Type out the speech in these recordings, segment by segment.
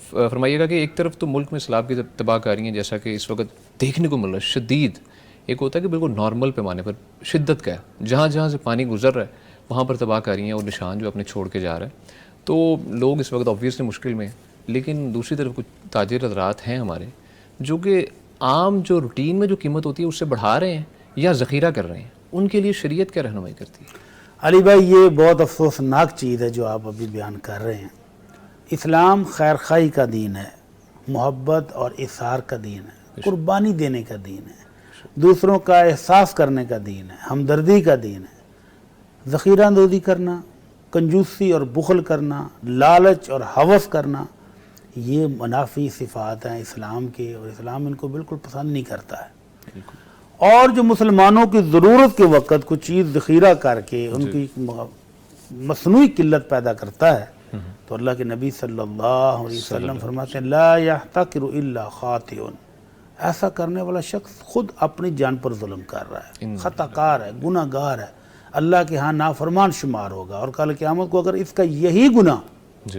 فرمائیے گا کہ ایک طرف تو ملک میں سیلاب کی تباہ کاری ہیں جیسا کہ اس وقت دیکھنے کو مل رہا ہے شدید، ایک ہوتا ہے کہ بالکل نارمل پیمانے پر شدت کا ہے، جہاں جہاں سے پانی گزر رہا ہے وہاں پر تباہ کاری ہیں اور نشان جو اپنے چھوڑ کے جا رہا ہے. تو لوگ اس وقت آبویسلی مشکل میں ہیں، لیکن دوسری طرف کچھ تاجر حضرات ہیں ہمارے جو کہ عام جو روٹین میں جو قیمت ہوتی ہے اس سے بڑھا رہے ہیں یا ذخیرہ کر رہے ہیں، ان کے لیے شریعت کیا رہنمائی کرتی ہے؟ علی بھائی یہ بہت افسوسناک چیز ہے جو آپ ابھی بیان کر رہے ہیں. اسلام خیر خواہی کا دین ہے، محبت اور اظہار کا دین ہے، قربانی دینے کا دین ہے، دوسروں کا احساس کرنے کا دین ہے، ہمدردی کا دین ہے. ذخیرہ اندوزی کرنا، کنجوسی اور بخل کرنا، لالچ اور ہوس کرنا، یہ منافی صفات ہیں اسلام کے، اور اسلام ان کو بالکل پسند نہیں کرتا ہے. اور جو مسلمانوں کی ضرورت کے وقت کچھ چیز ذخیرہ کر کے ان کی مصنوعی قلت پیدا کرتا ہے تو اللہ کے نبی صلی اللہ علیہ وسلم فرماتے ہیں لا یحتقر الا خاطئ، ایسا کرنے والا شخص خود اپنی جان پر ظلم کر رہا ہے، خطا کار ہے، گناہ گار ہے، اللہ کے ہاں نافرمان شمار ہوگا. اور کل قیامت کو اگر اس کا یہی گناہ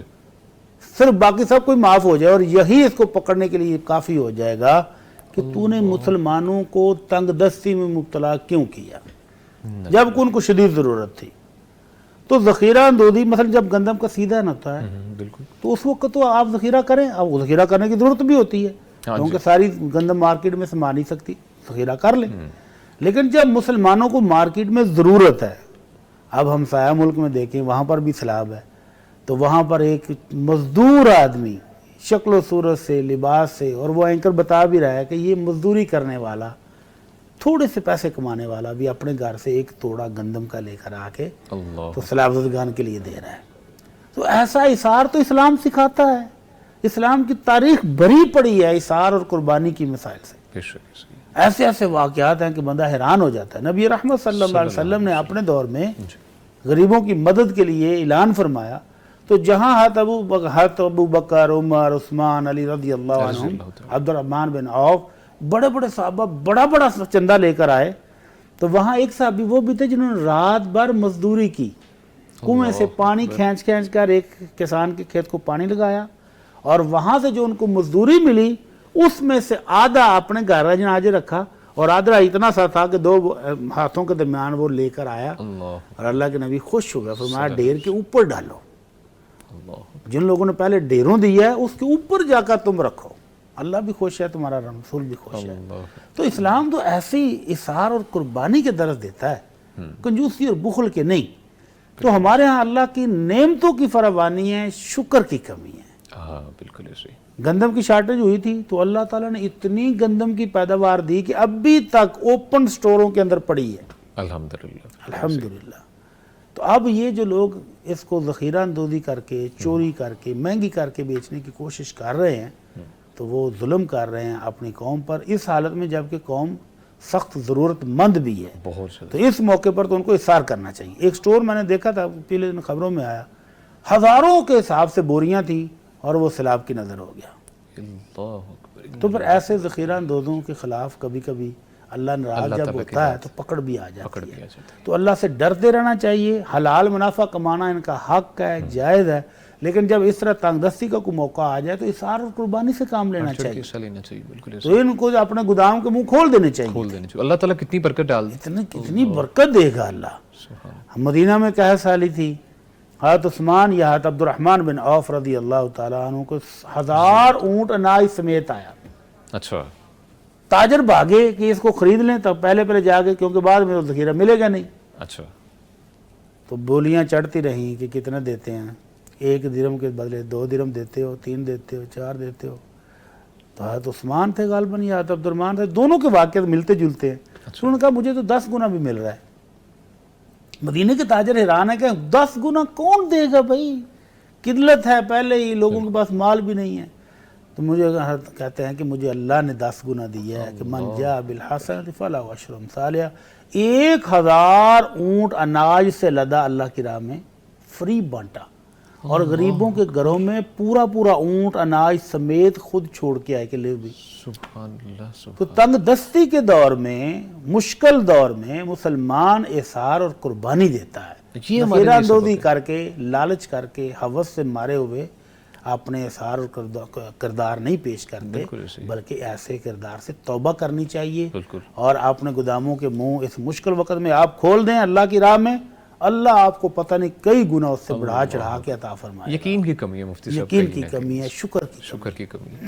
صرف باقی سب کوئی معاف ہو جائے اور یہی اس کو پکڑنے کے لیے کافی ہو جائے گا کہ تو نے مسلمانوں کو تنگ دستی میں مبتلا کیوں کیا جب کہ ان کو شدید ضرورت تھی. تو ذخیرہ اندوزی مثلا جب گندم کا سیدھا نہ ہوتا ہے تو اس وقت تو آپ ذخیرہ کریں، اب ذخیرہ کرنے کی ضرورت بھی ہوتی ہے کیونکہ ساری گندم مارکیٹ میں سما نہیں سکتی، ذخیرہ کر لیں. لیکن جب مسلمانوں کو مارکیٹ میں ضرورت ہے، اب ہم سایہ ملک میں دیکھیں وہاں پر بھی سیلاب ہے، تو وہاں پر ایک مزدور آدمی شکل و صورت سے، لباس سے، اور وہ اینکر بتا بھی رہا ہے کہ یہ مزدوری کرنے والا، تھوڑے سے پیسے کمانے والا بھی اپنے گھر سے ایک توڑا گندم کا لے کر آ کے تو سیلاب زدگان کے لیے دے رہا ہے. تو ایسا اثار تو اسلام سکھاتا ہے، اسلام کی تاریخ بھری پڑی ہے اثار اور قربانی کی مسائل سے. ایسے ایسے واقعات ہیں کہ بندہ حیران ہو جاتا ہے. نبی رحمت صلی اللہ علیہ وسلم نے اپنے دور میں غریبوں کی مدد کے لیے اعلان فرمایا تو جہاں حضرت ابو بکر، عمر، عثمان، علی رضی اللہ عنہم، عبد الرحمن بن عوف، بڑے بڑے صحابہ بڑا بڑا چندہ لے کر آئے تو وہاں ایک صحابی وہ بھی تھے جنہوں نے رات بھر مزدوری کی، کنویں سے پانی کھینچ کر ایک کسان کے کھیت کو پانی لگایا، اور وہاں سے جو ان کو مزدوری ملی اس میں سے آدھا اپنے گھر جنازے رکھا اور آدھا اتنا سا تھا کہ دو ہاتھوں کے درمیان وہ لے کر آیا، اور اللہ کے نبی خوش ہو گیا، فرمایا ڈھیر کے اوپر ڈالو، جن لوگوں نے پہلے ڈیروں دیا ہے اس کے اوپر جا کر تم رکھو، اللہ بھی خوش ہے، تمہارا رسول بھی خوش ہے. تو اسلام تو ایسی اثار اور قربانی کے درس دیتا ہے، کنجوسی اور بخل کے نہیں. تو ہمارے ہاں اللہ کی نعمتوں کی فراوانی ہے، شکر کی کمی ہے. بالکل ایسے گندم کی شارٹیج ہوئی تھی تو اللہ تعالیٰ نے اتنی گندم کی پیداوار دی کہ ابھی تک اوپن سٹوروں کے اندر پڑی ہے، الحمدللہ. تو اب یہ جو لوگ اس کو ذخیرہ اندوزی کر کے، چوری کر کے، مہنگی کر کے بیچنے کی کوشش کر رہے ہیں تو وہ ظلم کر رہے ہیں اپنی قوم پر، اس حالت میں جبکہ قوم سخت ضرورت مند بھی ہے. تو اس موقع پر تو ان کو اثار کرنا چاہیے. ایک سٹور میں نے دیکھا تھا پچھلے دن خبروں میں آیا، ہزاروں کے حساب سے بوریاں تھیں اور وہ سیلاب کی نظر ہو گیا. تو پھر ایسے ذخیرہ اندوزوں کے خلاف کبھی کبھی اللہ ناراض جب ہوتا ہے تو پکڑ بھی آ جاتی ہے. تو اللہ سے ڈرتے رہنا چاہیے، حلال منافع کمانا ان کا حق ہے، جائز ہے، لیکن جب اس طرح تنگ دستی کا کوئی موقع آ جائے تو اثار اور قربانی سے کام لینا چاہیے. تو ان کو اپنے گودام کے منہ کھول دینے چاہیے. اللہ تعالیٰ کتنی برکت ڈال کتنی برکت دے گا اللہ. مدینہ میں کہہ سالی تھی حضرت عثمان یا حضرت عبد الرحمن بن عوف رضی اللہ تعالیٰ عنہ کو 1000 اونٹ اناج سمیت آیا. اچھا. تاجر بھاگے کہ اس کو خرید لیں، تب پہلے جا گئے کیونکہ بعد میں تو ذخیرہ ملے گا نہیں. اچھا. تو بولیاں چڑھتی رہیں کہ کتنے دیتے ہیں، 1 درہم کے بدلے 2 درہم دیتے ہو، 3 دیتے ہو، 4 دیتے ہو. تو حضرت عثمان تھے غالباً یا حضرت عبد الرحمن تھے، دونوں کے واقعات ملتے جلتے ہیں. انہوں نے کہا مجھے تو 10 گنا بھی مل رہا ہے. مدینے کے تاجر حیران ہے کہ 10 گنا کون دے گا بھائی، قلت ہے، پہلے ہی لوگوں کے پاس مال بھی نہیں ہے. تو مجھے کہتے ہیں کہ مجھے اللہ نے 10 گنا دیا ہے کہ من جاء بالحسنۃ فلہ عشر امثالہا. 1000 اونٹ اناج سے لدا اللہ کی راہ میں فری بانٹا، اور غریبوں کے گھروں میں پورا اونٹ اناج سمیت خود چھوڑ کے آئے کہ لے بھی. سبحان اللہ. تو تنگ دستی کے دور میں، مشکل دور میں مسلمان اثار اور قربانی دیتا ہے. ذخیرہ اندوزی کر کے، لالچ کر کے، ہوس سے مارے ہوئے اپنے اظہار اور کردار نہیں پیش کرتے، بالکل صحیح، بلکہ ایسے کردار سے توبہ کرنی چاہیے، بالکل اور اپنے گداموں کے منہ اس مشکل وقت میں آپ کھول دیں اللہ کی راہ میں، اللہ آپ کو پتہ نہیں کئی گنا اس سے بڑھا چڑھا کے عطا فرمائے. یقین کی کمی ہے مفتی صاحب، یقین کہیں کی نہ کہیں. کمی ہے، شکر کی کمی ہے. شکر کی کمی ہے.